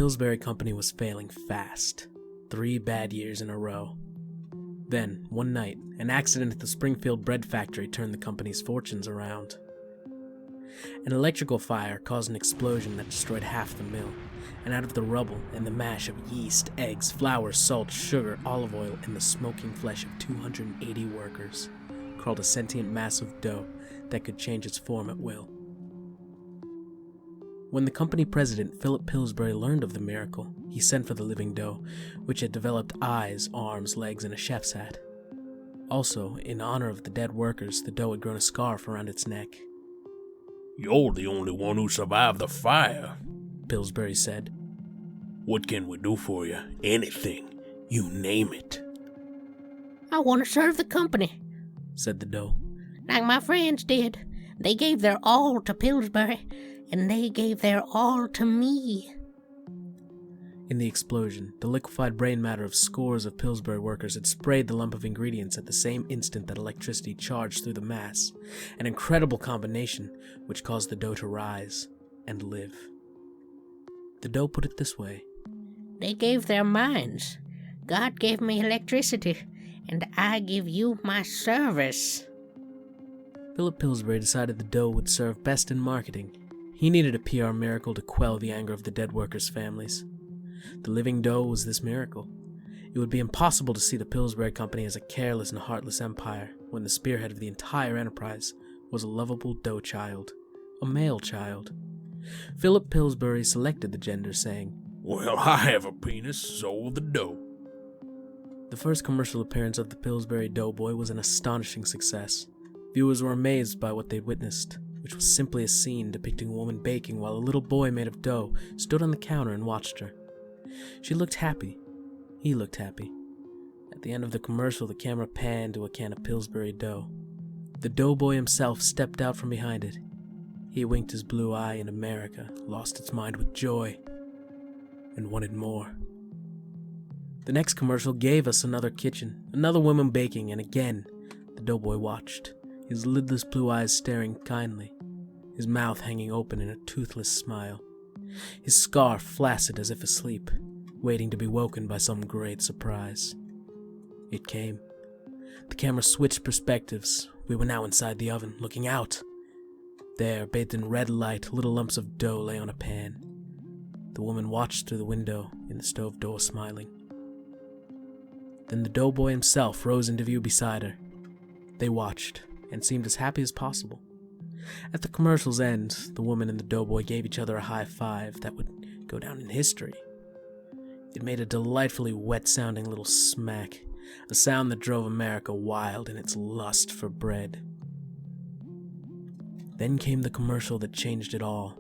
Pillsbury Company was failing fast. 3 bad years in a row. Then, one night, an accident at the Springfield bread factory turned the company's fortunes around. An electrical fire caused an explosion that destroyed half the mill, and out of the rubble and the mash of yeast, eggs, flour, salt, sugar, olive oil, and the smoking flesh of 280 workers crawled a sentient mass of dough that could change its form at will. When the company president, Philip Pillsbury, learned of the miracle, he sent for the living dough, which had developed eyes, arms, legs, and a chef's hat. Also, in honor of the dead workers, the dough had grown a scarf around its neck. "You're the only one who survived the fire," Pillsbury said. "What can we do for you? Anything. You name it." "I want to serve the company," said the dough. "like my friends did. They gave their all to Pillsbury, and they gave their all to me." In the explosion, the liquefied brain matter of scores of Pillsbury workers had sprayed the lump of ingredients at the same instant that electricity charged through the mass, an incredible combination which caused the dough to rise and live. The dough put it this way: "They gave their minds. God gave me electricity, and I give you my service." Philip Pillsbury decided the dough would serve best in marketing. He needed a PR miracle to quell the anger of the dead workers' families. The living dough was this miracle. It would be impossible to see the Pillsbury Company as a careless and heartless empire when the spearhead of the entire enterprise was a lovable dough child, a male child. Philip Pillsbury selected the gender, saying, "Well, I have a penis, so will the dough." The first commercial appearance of the Pillsbury Doughboy was an astonishing success. Viewers were amazed by what they'd witnessed, which was simply a scene depicting a woman baking while a little boy made of dough stood on the counter and watched her. She looked happy. He looked happy. At the end of the commercial, the camera panned to a can of Pillsbury dough. The Doughboy himself stepped out from behind it. He winked his blue eye, and America lost its mind with joy and wanted more. The next commercial gave us another kitchen, another woman baking, and again the Doughboy watched, his lidless blue eyes staring kindly, his mouth hanging open in a toothless smile, his scarf flaccid as if asleep, waiting to be woken by some great surprise. It came. The camera switched perspectives. We were now inside the oven, looking out. There, bathed in red light, little lumps of dough lay on a pan. The woman watched through the window in the stove door, smiling. Then the Doughboy himself rose into view beside her. They watched, and seemed as happy as possible. At the commercial's end, the woman and the Doughboy gave each other a high five that would go down in history. It made a delightfully wet-sounding little smack, a sound that drove America wild in its lust for bread. Then came the commercial that changed it all.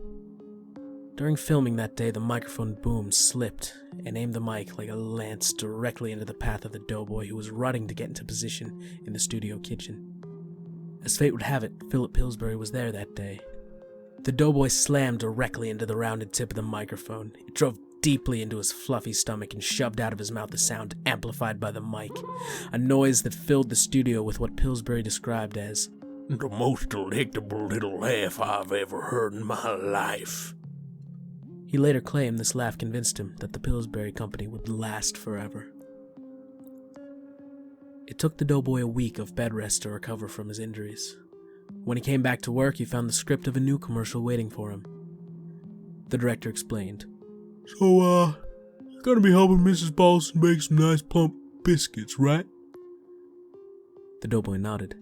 During filming that day, the microphone boom slipped and aimed the mic like a lance directly into the path of the Doughboy, who was running to get into position in the studio kitchen. As fate would have it, Philip Pillsbury was there that day. The Doughboy slammed directly into the rounded tip of the microphone. It drove deeply into his fluffy stomach and shoved out of his mouth a sound amplified by the mic, a noise that filled the studio with what Pillsbury described as "the most delectable little laugh I've ever heard in my life." He later claimed this laugh convinced him that the Pillsbury Company would last forever. It took the Doughboy a week of bed rest to recover from his injuries. When he came back to work, he found the script of a new commercial waiting for him. The director explained, "So, gonna be helping Mrs. Paulson make some nice plump biscuits, right?" The Doughboy nodded.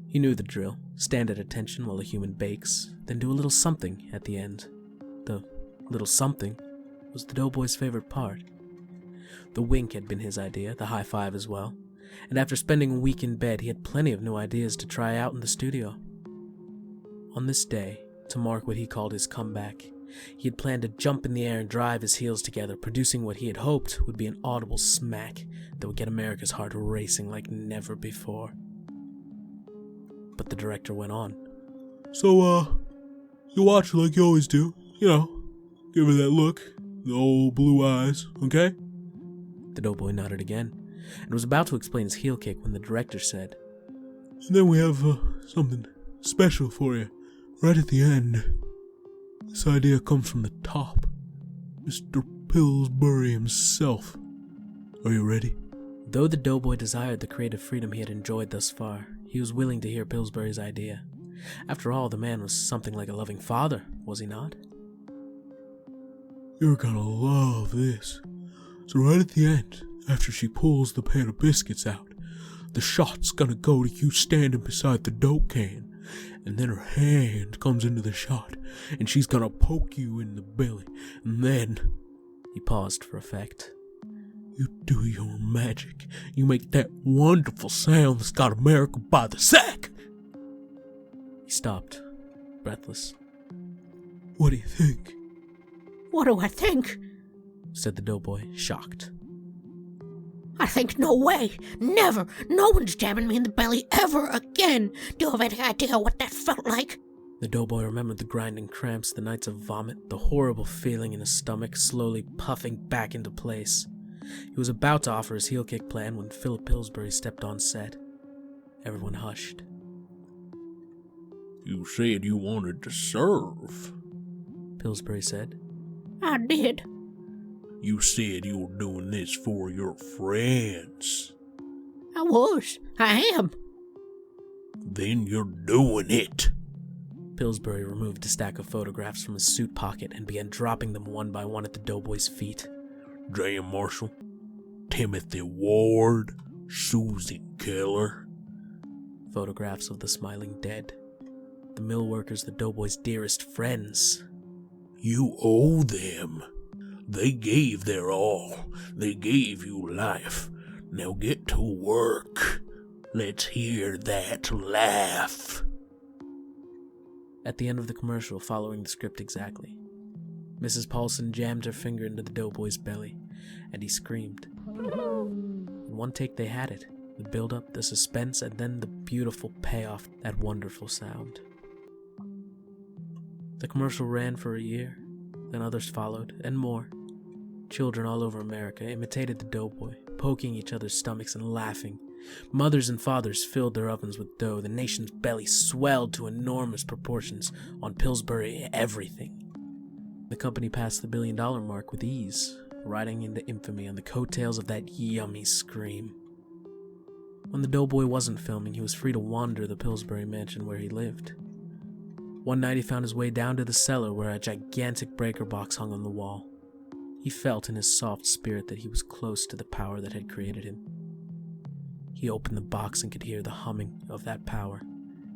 He knew the drill. Stand at attention while a human bakes, then do a little something at the end. The little something was the Doughboy's favorite part. The wink had been his idea, the high five as well, and after spending a week in bed, he had plenty of new ideas to try out in the studio. On this day, to mark what he called his comeback, he had planned to jump in the air and drive his heels together, producing what he had hoped would be an audible smack that would get America's heart racing like never before. But the director went on. "So, you watch her like you always do, give her that look, the old blue eyes, okay?" The Doughboy nodded again, and was about to explain his heel kick when the director said, "And then we have something special for you, right at the end. This idea comes from the top. Mr. Pillsbury himself. Are you ready? Though the Doughboy desired the creative freedom he had enjoyed thus far, he was willing to hear Pillsbury's idea. After all, the man was something like a loving father, was he not? You're gonna love this. So right at the end, after she pulls the pan of biscuits out, the shot's gonna go to you standing beside the dope can, and then her hand comes into the shot, and she's gonna poke you in the belly, and then... He paused for effect. You do your magic. You make that wonderful sound that's got America by the sack. He stopped, breathless. What do you think? What do I think? Said the Doughboy, shocked. I think no way. Never. No one's jabbing me in the belly ever again. Do you have any idea what that felt like? The Doughboy remembered the grinding cramps, the nights of vomit, the horrible feeling in his stomach slowly puffing back into place. He was about to offer his heel kick plan when Philip Pillsbury stepped on set. Everyone hushed. You said you wanted to serve. Pillsbury said. I did. You said you were doing this for your friends. I was. I am. Then you're doing it. Pillsbury removed a stack of photographs from his suit pocket and began dropping them one by one at the Doughboy's feet. J.M. Marshall, Timothy Ward, Susie Keller. Photographs of the smiling dead. The mill workers, the Doughboy's dearest friends. You owe them. They gave their all. They gave you life. Now get to work. Let's hear that laugh. At the end of the commercial, following the script exactly, Mrs. Paulson jammed her finger into the Doughboy's belly, and he screamed. In one take they had it, the build-up, the suspense, and then the beautiful payoff, that wonderful sound. The commercial ran for a year, then others followed, and more. Children all over America imitated the Doughboy, poking each other's stomachs and laughing. Mothers and fathers filled their ovens with dough. The nation's belly swelled to enormous proportions on Pillsbury everything. The company passed the $1 billion mark with ease, riding into infamy on the coattails of that yummy scream. When the Doughboy wasn't filming, he was free to wander the Pillsbury mansion where he lived. One night he found his way down to the cellar where a gigantic breaker box hung on the wall. He felt in his soft spirit that he was close to the power that had created him. He opened the box and could hear the humming of that power,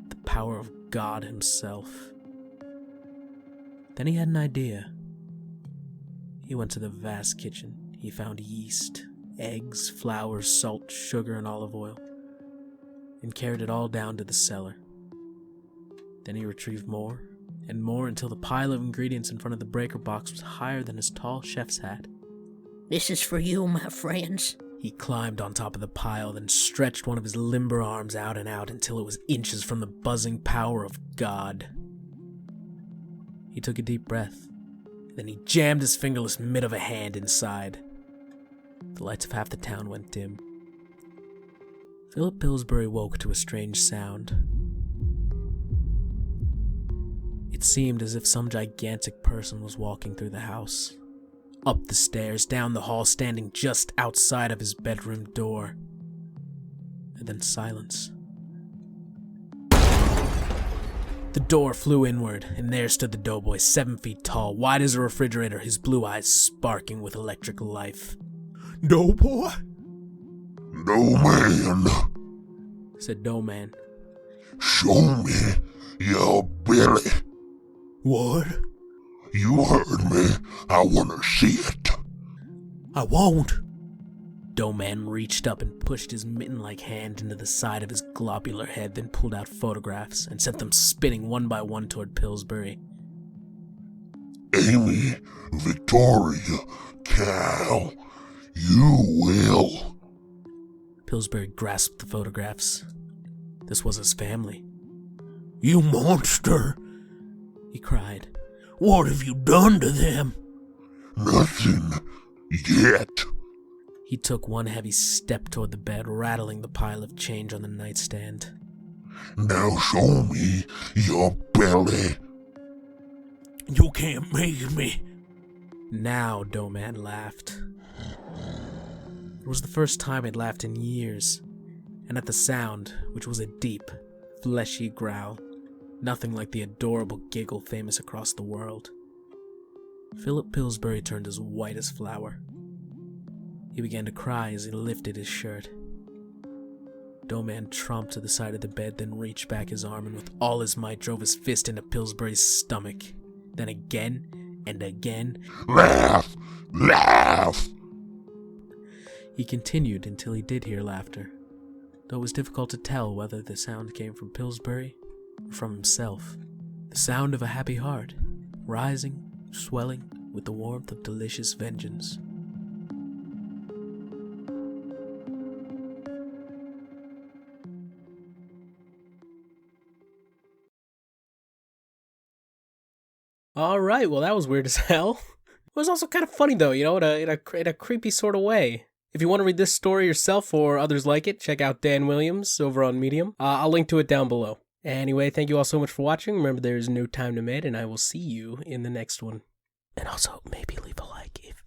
the power of God himself. Then he had an idea. He went to the vast kitchen. He found yeast, eggs, flour, salt, sugar, and olive oil, and carried it all down to the cellar. Then he retrieved more and more until the pile of ingredients in front of the breaker box was higher than his tall chef's hat. This is for you, my friends. He climbed on top of the pile, then stretched one of his limber arms out and out until it was inches from the buzzing power of God. He took a deep breath. Then he jammed his fingerless mitt of a hand inside. The lights of half the town went dim. Philip Pillsbury woke to a strange sound. It seemed as if some gigantic person was walking through the house. Up the stairs, down the hall, standing just outside of his bedroom door. And then silence. The door flew inward, and there stood the Doughboy, 7 feet tall, wide as a refrigerator, his blue eyes sparking with electric life. Doughboy? Doughman, Said Doughman. show me your belly. What? You heard me. I wanna see it. I won't. Doughman reached up and pushed his mitten-like hand into the side of his globular head, then pulled out photographs and sent them spinning one by one toward Pillsbury. Amy, Victoria, Cal, you will. Pillsbury grasped the photographs. This was his family. You monster! He cried. What have you done to them? Nothing yet. He took one heavy step toward the bed, rattling the pile of change on the nightstand. Now show me your belly. You can't make me. Now Doughman laughed. It was the first time he'd laughed in years, and at the sound, which was a deep, fleshy growl, nothing like the adorable giggle famous across the world, Philip Pillsbury turned as white as flour. He began to cry as he lifted his shirt. Doughman tromped to the side of the bed, then reached back his arm and with all his might drove his fist into Pillsbury's stomach. Then again and again. Laugh! Laugh! He continued until he did hear laughter, though it was difficult to tell whether the sound came from Pillsbury or from himself. The sound of a happy heart, rising, swelling with the warmth of delicious vengeance. Alright, well that was weird as hell. It was also kind of funny though, you know, in a creepy sort of way. If you want to read this story yourself or others like it, check out Dan Williams over on Medium. I'll link to it down below. Anyway, thank you all so much for watching. Remember, there is no time to mid, and I will see you in the next one. And also, maybe leave a like if